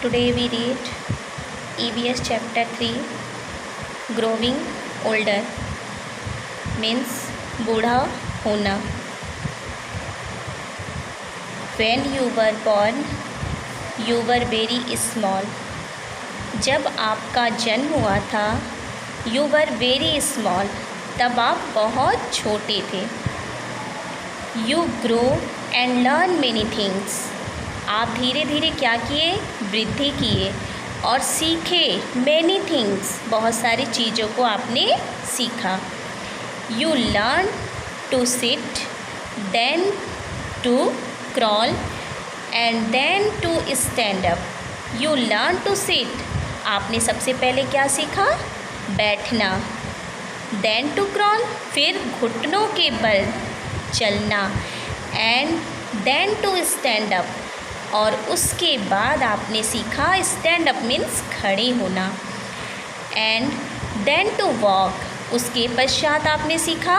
Today we read EVS chapter 3 Growing older means बूढ़ा होना. When you were born you were very small. जब आपका जन्म हुआ था you were very small. तब आप बहुत छोटे थे. You grow and learn many things. आप धीरे धीरे क्या किए, वृद्धि किए और सीखे. मैनी थिंग्स, बहुत सारी चीज़ों को आपने सीखा. You learn to sit, then to crawl and then to stand up. You learn to sit, आपने सबसे पहले क्या सीखा, बैठना. देन टू क्रॉल, फिर घुटनों के बल चलना. And then to stand up, और उसके बाद आपने सीखा स्टैंड अप मीन्स खड़े होना. एंड देन टू वॉक, उसके पश्चात आपने सीखा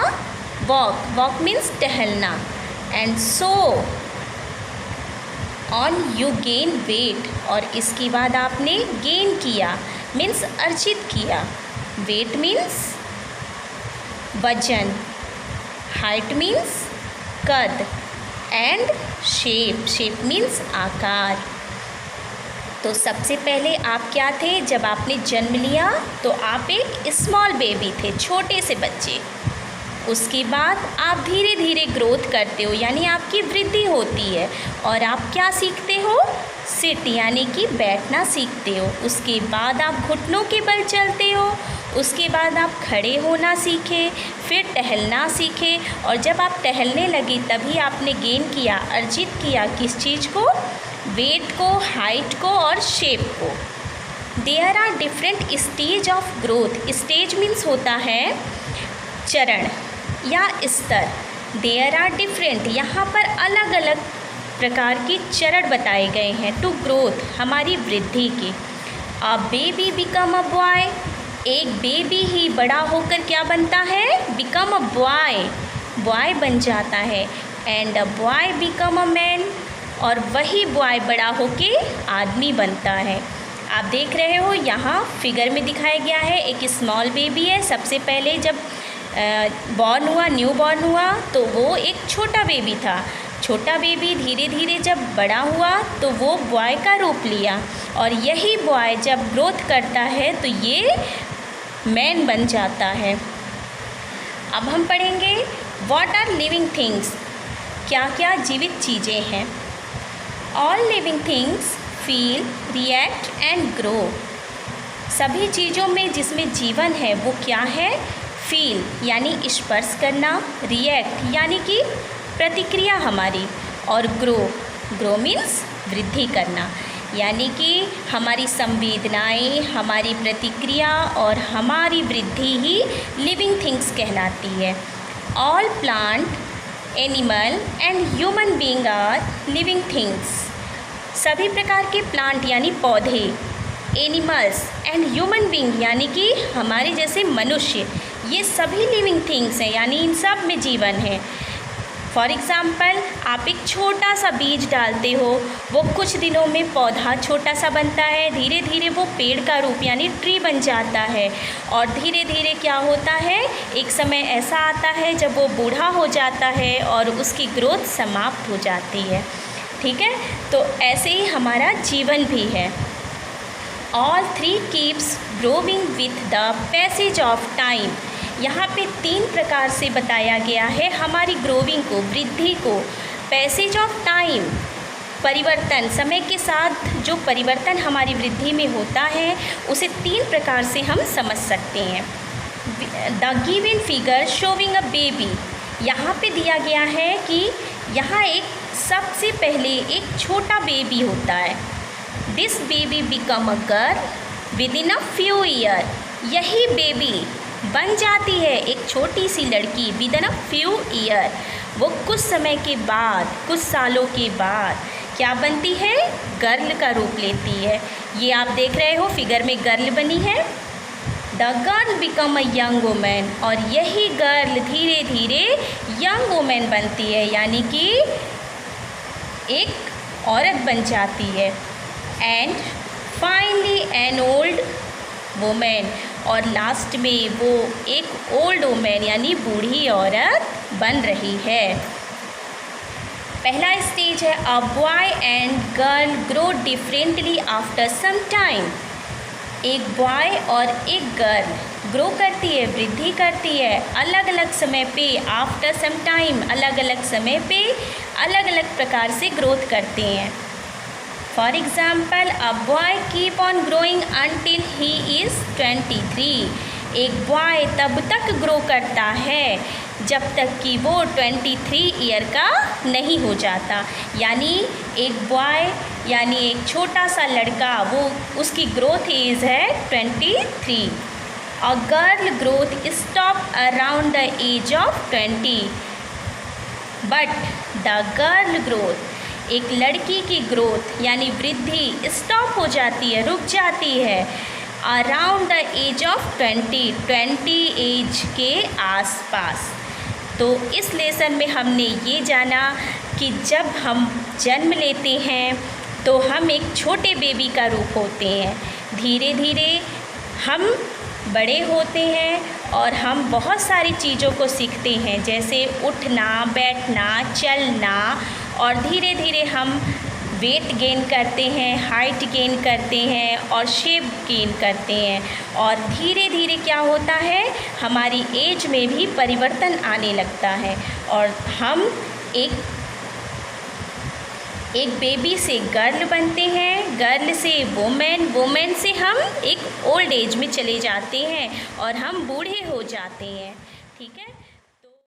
वॉक. वॉक मीन्स टहलना. And so on you gain weight, और इसके बाद आपने गेन किया मीन्स अर्जित किया. वेट मीन्स वजन, हाइट मीन्स कद, एंड शेप, शेप मीन्स आकार. तो सबसे पहले आप क्या थे, जब आपने जन्म लिया तो आप एक स्मॉल बेबी थे, छोटे से बच्चे. उसके बाद आप धीरे धीरे ग्रोथ करते हो, यानी आपकी वृद्धि होती है, और आप क्या सीखते हो, सिट यानी कि बैठना सीखते हो. उसके बाद आप घुटनों के बल चलते हो. उसके बाद आप खड़े होना सीखे, फिर टहलना सीखे, और जब आप टहलने लगे तभी आपने गेन किया, अर्जित किया किस चीज़ को, वेट को, हाइट को और शेप को. There are different stage of growth. Stage means होता है चरण या स्तर. देयर आर डिफरेंट, यहाँ पर अलग अलग प्रकार के चरण बताए गए हैं टू ग्रोथ, हमारी वृद्धि के. A baby become a boy, एक बेबी ही बड़ा होकर क्या बनता है, बिकम अ बॉय, बॉय बन जाता है. And a boy become a man, और वही बॉय बड़ा होके आदमी बनता है. आप देख रहे हो यहाँ फिगर में दिखाया गया है, एक स्मॉल बेबी है. सबसे पहले जब बॉर्न हुआ, न्यू बॉर्न हुआ, तो वो एक छोटा बेबी था. छोटा बेबी धीरे धीरे जब बड़ा हुआ तो वो बॉय का रूप लिया, और यही बॉय जब ग्रोथ करता है तो ये मैन बन जाता है. अब हम पढ़ेंगे व्हाट आर लिविंग थिंग्स, क्या क्या जीवित चीज़ें हैं. All living things feel, react and grow. सभी चीज़ों में जिसमें जीवन है वो क्या है, फील यानी स्पर्श करना, रिएक्ट यानी कि प्रतिक्रिया हमारी, और ग्रो, ग्रो मीन्स वृद्धि करना, यानी कि हमारी संवेदनाएं, हमारी प्रतिक्रिया और हमारी वृद्धि ही लिविंग थिंग्स कहलाती है. All plant, animal and human being are living things. सभी प्रकार के प्लांट यानी पौधे, एनिमल्स एंड ह्यूमन बीइंग यानी कि हमारे जैसे मनुष्य, ये सभी लिविंग थिंग्स हैं, यानी इन सब में जीवन है. फॉर एग्ज़ाम्पल, आप एक छोटा सा बीज डालते हो, वो कुछ दिनों में पौधा छोटा सा बनता है, धीरे धीरे वो पेड़ का रूप यानी ट्री बन जाता है, और धीरे धीरे क्या होता है, एक समय ऐसा आता है जब वो बूढ़ा हो जाता है और उसकी ग्रोथ समाप्त हो जाती है. ठीक है, तो ऐसे ही हमारा जीवन भी है. All three keeps growing with the passage of time. यहाँ पे 3 प्रकार से बताया गया है हमारी ग्रोविंग को, वृद्धि को. पैसेज ऑफ टाइम, परिवर्तन, समय के साथ जो परिवर्तन हमारी वृद्धि में होता है उसे 3 प्रकार से हम समझ सकते हैं. The given figure showing a baby, यहाँ पे दिया गया है कि यहाँ एक सबसे पहले एक छोटा बेबी होता है. This baby become a girl with in a few year. यही बेबी बन जाती है एक छोटी सी लड़की with in a few year. वो कुछ समय के बाद, कुछ सालों के बाद क्या बनती है, गर्ल का रूप लेती है. ये आप देख रहे हो फिगर में गर्ल बनी है. The girl become a young women, और यही गर्ल धीरे धीरे यंग वुमेन बनती है, यानी कि एक औरत बन जाती है. And finally an old women, और लास्ट में वो एक ओल्ड वुमेन यानी बूढ़ी औरत बन रही है। पहला स्टेज है a boy and girl grow differently after some time. एक बॉय और एक गर्ल ग्रो करती है, वृद्धि करती है अलग अलग समय पे, आफ्टर सम टाइम, अलग अलग समय पे अलग अलग प्रकार से ग्रोथ करते हैं। For example a boy keep on growing until he is 23। एक बॉय तब तक ग्रो करता है जब तक कि वो 23 ईयर का नहीं हो जाता। यानी एक बॉय यानी एक छोटा सा लड़का, वो उसकी ग्रोथ एज है 23। A girl growth stop around the age of 20, but the girl growth, एक लड़की की ग्रोथ यानी वृद्धि स्टॉप हो जाती है, रुक जाती है around the age of 20 age के आसपास। तो इस लेसन में हमने ये जाना कि जब हम जन्म लेते हैं तो हम एक छोटे बेबी का रूप होते हैं, धीरे धीरे हम बड़े होते हैं और हम बहुत सारी चीज़ों को सीखते हैं, जैसे उठना, बैठना, चलना, और धीरे धीरे हम वेट गेन करते हैं, हाइट गेन करते हैं और शेप गेन करते हैं। और धीरे धीरे क्या होता है, हमारी एज में भी परिवर्तन आने लगता है और हम एक बेबी से गर्ल बनते हैं, गर्ल से वुमेन, वुमेन से हम एक ओल्ड एज में चले जाते हैं और हम बूढ़े हो जाते हैं। ठीक है।